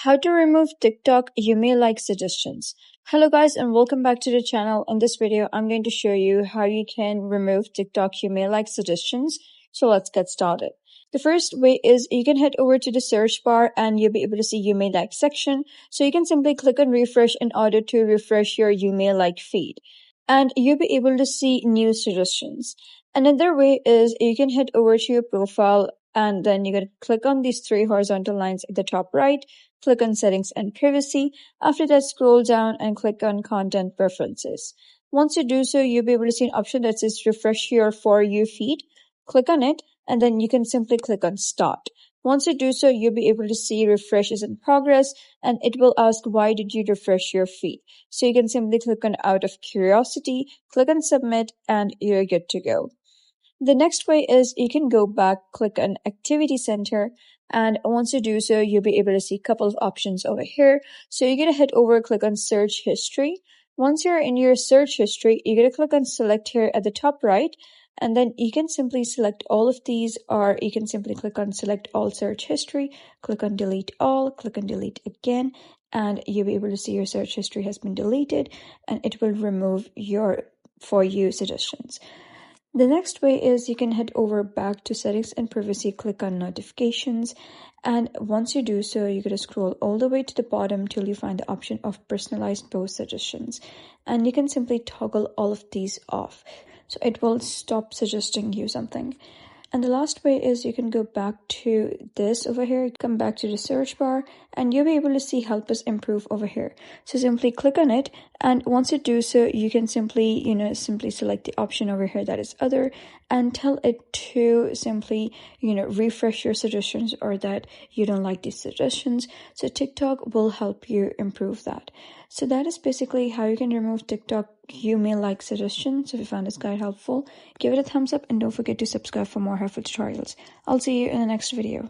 How to remove TikTok you may like suggestions. Hello guys and welcome back to the channel. In this video, I'm going to show you how you can remove TikTok you may like suggestions. So let's get started. The first way is you can head over to the search bar and you'll be able to see you may like section. So you can simply click on refresh in order to refresh your you may like feed. And you'll be able to see new suggestions. Another way is you can head over to your profile and then you're going to click on these three horizontal lines at the top right. Click on Settings and Privacy. After that, scroll down and click on Content Preferences. Once you do so, you'll be able to see an option that says Refresh Your For You feed. Click on it, and then you can simply click on Start. Once you do so, you'll be able to see Refresh is in progress, and it will ask why did you refresh your feed. So you can simply click on Out of Curiosity, click on Submit, and you're good to go. The next way is you can go back, click on Activity Center, and once you do so, you'll be able to see a couple of options over here. So you're going to head over, click on Search History. Once you're in your search history, you're going to click on Select here at the top right, and then you can simply select all of these, or you can simply click on Select All Search History, click on Delete All, click on Delete Again, and you'll be able to see your search history has been deleted, and it will remove your For You suggestions. The next way is you can head over back to Settings and Privacy, click on Notifications, and once you do so, you're going to scroll all the way to the bottom till you find the option of Personalized Post Suggestions, and you can simply toggle all of these off, so it will stop suggesting you something. And the last way is you can go back to this over here, come back to the search bar, and you'll be able to see Help Us Improve over here. So simply click on it, and once you do so, you can simply select the option over here that is Other, and tell it to simply, refresh your suggestions or that you don't like these suggestions. So TikTok will help you improve that. So that is basically how you can remove TikTok you may like suggestions. If you found this guide helpful, give it a thumbs up and don't forget to subscribe for more helpful tutorials. I'll see you in the next video.